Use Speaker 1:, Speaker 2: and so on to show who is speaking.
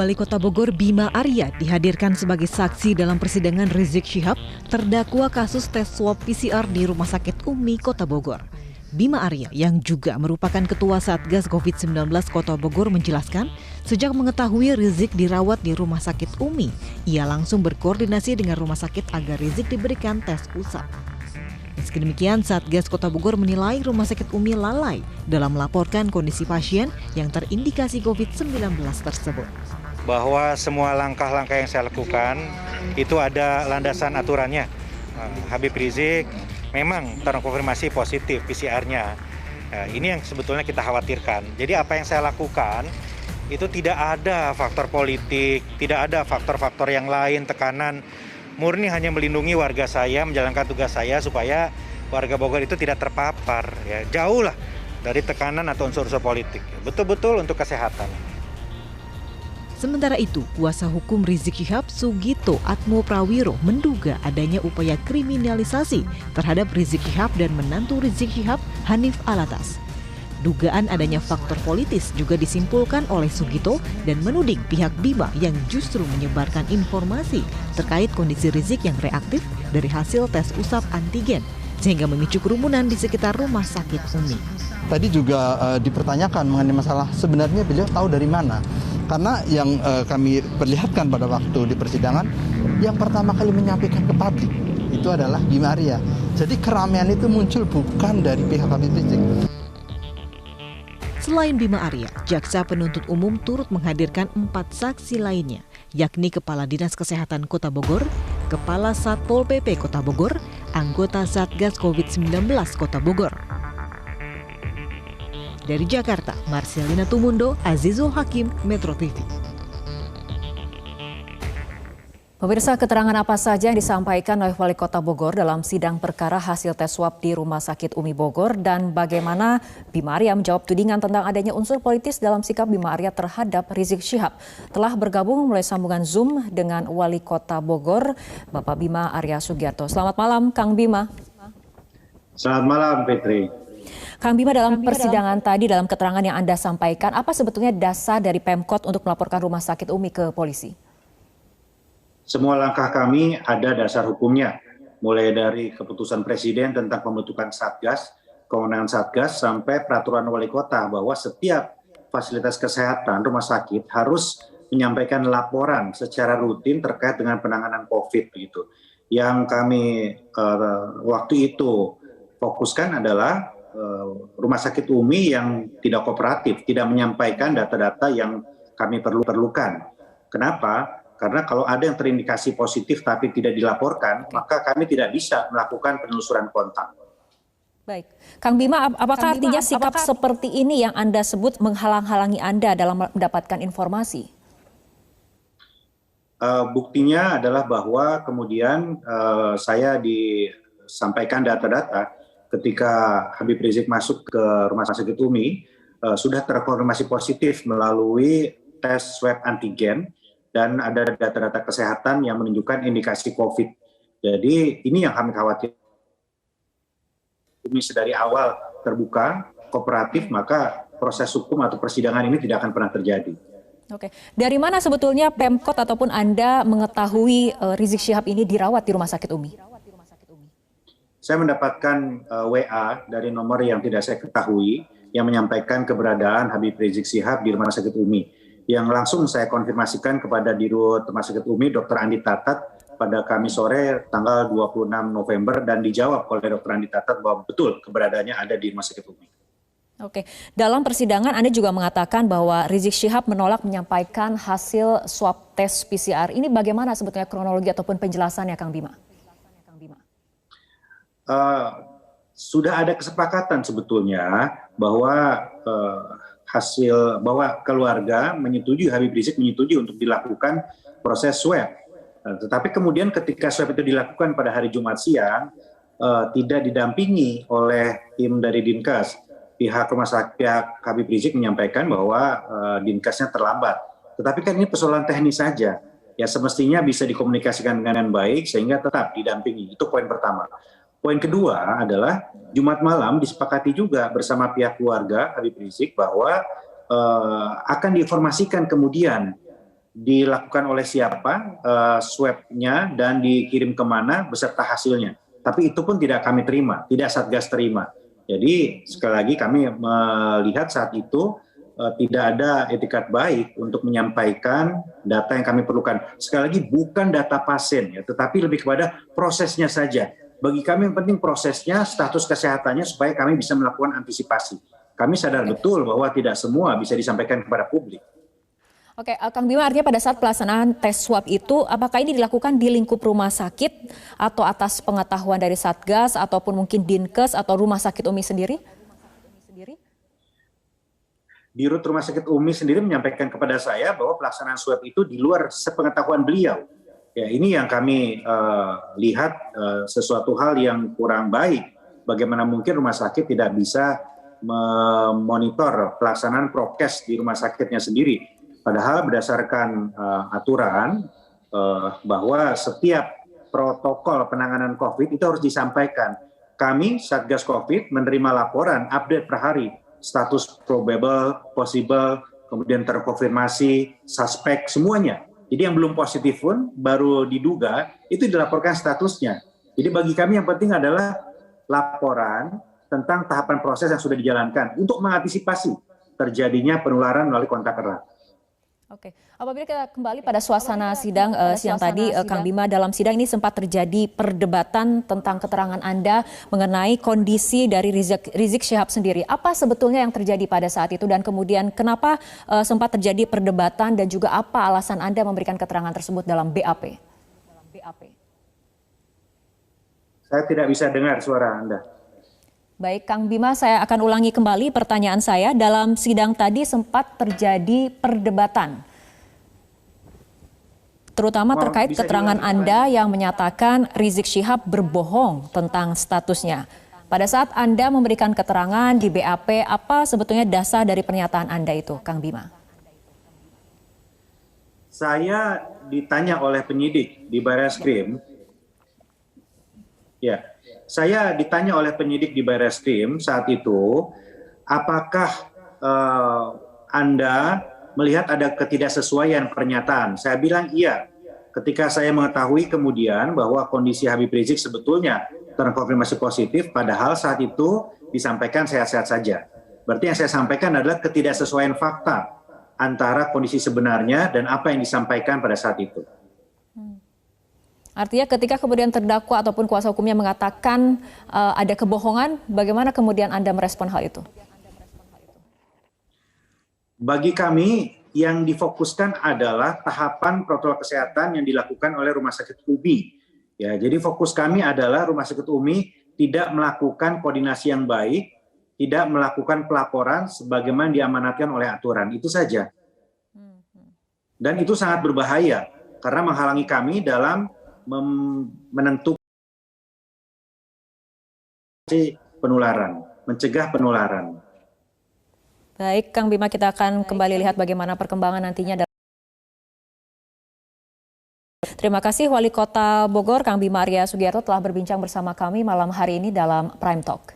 Speaker 1: Wali Kota Bogor Bima Arya dihadirkan sebagai saksi dalam persidangan Rizik Syihab, terdakwa kasus tes swab PCR di Rumah Sakit Umi Kota Bogor. Bima Arya yang juga merupakan Ketua Satgas COVID-19 Kota Bogor menjelaskan, sejak mengetahui Rizik dirawat di Rumah Sakit Umi, ia langsung berkoordinasi dengan rumah sakit agar Rizik diberikan tes usap. Meski demikian, Satgas Kota Bogor menilai Rumah Sakit Umi lalai dalam melaporkan kondisi pasien yang terindikasi COVID-19 tersebut.
Speaker 2: Bahwa semua langkah-langkah yang saya lakukan itu ada landasan aturannya. Habib Rizik memang terkonfirmasi positif PCR-nya. Ini yang sebetulnya kita khawatirkan. Jadi apa yang saya lakukan itu tidak ada faktor politik, tidak ada faktor-faktor yang lain, tekanan. Murni hanya melindungi warga saya, menjalankan tugas saya supaya warga Bogor itu tidak terpapar. Ya, jauh lah dari tekanan atau unsur-unsur politik. Betul-betul untuk kesehatan.
Speaker 1: Sementara itu, kuasa hukum Rizik Syihab Sugito Atmo Prawiro menduga adanya upaya kriminalisasi terhadap Rizik Syihab dan menantu Rizik Syihab Hanif Alatas. Dugaan adanya faktor politis juga disimpulkan oleh Sugito dan menuding pihak Bima yang justru menyebarkan informasi terkait kondisi Rizik yang reaktif dari hasil tes usap antigen sehingga memicu kerumunan di sekitar Rumah Sakit Umi.
Speaker 3: Tadi juga dipertanyakan mengenai masalah sebenarnya beliau tahu dari mana. Karena yang kami perlihatkan pada waktu di persidangan, yang pertama kali menyampaikan ke publik itu adalah Bima Arya. Jadi keramaian itu muncul bukan dari pihak Habib Rizik.
Speaker 1: Selain Bima Arya, Jaksa Penuntut Umum turut menghadirkan 4 saksi lainnya, yakni Kepala Dinas Kesehatan Kota Bogor, Kepala Satpol PP Kota Bogor, anggota Satgas COVID-19 Kota Bogor. Dari Jakarta, Marcelina Tumundo, Azizul Hakim, Metro TV.
Speaker 4: Pemirsa, keterangan apa saja yang disampaikan oleh Wali Kota Bogor dalam sidang perkara hasil tes swab di Rumah Sakit Umi Bogor dan bagaimana Bima Arya menjawab tudingan tentang adanya unsur politis dalam sikap Bima Arya terhadap Rizik Syihab. Telah bergabung melalui sambungan Zoom dengan Wali Kota Bogor, Bapak Bima Arya Sugiarto. Selamat malam, Kang Bima.
Speaker 5: Selamat malam, Fitri.
Speaker 4: Kang Bima, dalam persidangan tadi, dalam keterangan yang Anda sampaikan, apa sebetulnya dasar dari Pemkot untuk melaporkan Rumah Sakit Umi ke polisi?
Speaker 5: Semua langkah kami ada dasar hukumnya, mulai dari keputusan Presiden tentang pembentukan Satgas, kewenangan Satgas, sampai peraturan wali kota bahwa setiap fasilitas kesehatan rumah sakit harus menyampaikan laporan secara rutin terkait dengan penanganan COVID begitu. Yang kami waktu itu fokuskan adalah Rumah Sakit Umi yang tidak kooperatif, tidak menyampaikan data-data yang kami perlukan. Kenapa? Karena kalau ada yang terindikasi positif tapi tidak dilaporkan, maka kami tidak bisa melakukan penelusuran kontak.
Speaker 4: Baik, Kang Bima, apakah artinya sikap seperti ini yang Anda sebut menghalang-halangi Anda dalam mendapatkan informasi?
Speaker 5: Buktinya adalah bahwa kemudian saya disampaikan data-data ketika Habib Rizik masuk ke Rumah Sakit Umi, sudah terkonfirmasi positif melalui tes swab antigen, dan ada data-data kesehatan yang menunjukkan indikasi COVID. Jadi ini yang kami khawatir. Ini dari awal terbuka, kooperatif, maka proses hukum atau persidangan ini tidak akan pernah terjadi.
Speaker 4: Oke, dari mana sebetulnya Pemkot ataupun Anda mengetahui Rizik Syihab ini dirawat di Rumah Sakit Umi?
Speaker 5: Saya mendapatkan WA dari nomor yang tidak saya ketahui yang menyampaikan keberadaan Habib Rizik Syihab di Rumah Sakit Umi. Yang langsung saya konfirmasikan kepada Dirut Rumah Sakit Umi, Dr. Andi Tatat, pada Kamis sore tanggal 26 November dan dijawab oleh Dr. Andi Tatat bahwa betul keberadaannya ada di Rumah Sakit Umi.
Speaker 4: Oke, dalam persidangan Anda juga mengatakan bahwa Rizik Syihab menolak menyampaikan hasil swab tes PCR. Ini bagaimana sebetulnya kronologi ataupun penjelasannya, Kang Bima?
Speaker 5: Sudah ada kesepakatan sebetulnya bahwa bahwa keluarga menyetujui, Habib Rizik menyetujui untuk dilakukan proses swab. Tetapi kemudian ketika swab itu dilakukan pada hari Jumat siang, tidak didampingi oleh tim dari Dinkes. Pihak rumah sakit Habib Rizik menyampaikan bahwa Dinkesnya terlambat. Tetapi kan ini persoalan teknis saja. Ya semestinya bisa dikomunikasikan dengan baik sehingga tetap didampingi. Itu poin pertama. Poin kedua adalah Jumat malam disepakati juga bersama pihak keluarga Habib Rizik bahwa akan diinformasikan kemudian dilakukan oleh siapa swab-nya dan dikirim kemana beserta hasilnya. Tapi itu pun tidak kami terima, tidak Satgas terima. Jadi sekali lagi kami melihat saat itu tidak ada etikat baik untuk menyampaikan data yang kami perlukan. Sekali lagi bukan data pasien, ya, tetapi lebih kepada prosesnya saja. Bagi kami yang penting prosesnya, status kesehatannya supaya kami bisa melakukan antisipasi. Kami sadar betul bahwa tidak semua bisa disampaikan kepada publik.
Speaker 4: Oke, Kang Bima, artinya pada saat pelaksanaan tes swab itu, apakah ini dilakukan di lingkup rumah sakit atau atas pengetahuan dari Satgas ataupun mungkin Dinkes atau Rumah Sakit Umi sendiri?
Speaker 5: Dirut Rumah Sakit Umi sendiri menyampaikan kepada saya bahwa pelaksanaan swab itu di luar sepengetahuan beliau. Ya, ini yang kami lihat sesuatu hal yang kurang baik. Bagaimana mungkin rumah sakit tidak bisa memonitor pelaksanaan prokes di rumah sakitnya sendiri. Padahal berdasarkan aturan bahwa setiap protokol penanganan COVID itu harus disampaikan. Kami, Satgas COVID, menerima laporan update per hari, status probable, possible, kemudian terkonfirmasi, suspek, semuanya. Jadi yang belum positif pun baru diduga, itu dilaporkan statusnya. Jadi bagi kami yang penting adalah laporan tentang tahapan proses yang sudah dijalankan untuk mengantisipasi terjadinya penularan melalui kontak erat.
Speaker 4: Oke, apabila kita kembali pada suasana sidang siang tadi, Kang Bima, dalam sidang ini sempat terjadi perdebatan tentang keterangan Anda mengenai kondisi dari Rizik Syihab sendiri. Apa sebetulnya yang terjadi pada saat itu dan kemudian kenapa sempat terjadi perdebatan dan juga apa alasan Anda memberikan keterangan tersebut dalam BAP?
Speaker 5: Saya tidak bisa dengar suara Anda.
Speaker 4: Baik, Kang Bima, saya akan ulangi kembali pertanyaan saya. Dalam sidang tadi sempat terjadi perdebatan, terutama terkait keterangan Anda yang menyatakan Rizik Syihab berbohong tentang statusnya. Pada saat Anda memberikan keterangan di BAP, apa sebetulnya dasar dari pernyataan Anda itu, Kang Bima?
Speaker 5: Saya ditanya oleh penyidik di Barreskrim. Ya. Saya ditanya oleh penyidik di Barreskrim saat itu, apakah Anda melihat ada ketidaksesuaian pernyataan? Saya bilang iya. Ketika saya mengetahui kemudian bahwa kondisi Habib Rizik sebetulnya terkonfirmasi positif, padahal saat itu disampaikan sehat-sehat saja. Berarti yang saya sampaikan adalah ketidaksesuaian fakta antara kondisi sebenarnya dan apa yang disampaikan pada saat itu.
Speaker 4: Artinya ketika kemudian terdakwa ataupun kuasa hukumnya mengatakan ada kebohongan, bagaimana kemudian Anda merespon hal itu?
Speaker 5: Bagi kami yang difokuskan adalah tahapan protokol kesehatan yang dilakukan oleh Rumah Sakit UMI. Ya, jadi fokus kami adalah Rumah Sakit UMI tidak melakukan koordinasi yang baik, tidak melakukan pelaporan sebagaimana diamanatkan oleh aturan. Itu saja. Dan itu sangat berbahaya karena menghalangi kami dalam menentukan penularan, mencegah penularan.
Speaker 4: Baik, Kang Bima, kita akan kembali lihat bagaimana perkembangan nantinya. Terima kasih Wali Kota Bogor, Kang Bima Arya Sugiarto telah berbincang bersama kami malam hari ini dalam Prime Talk.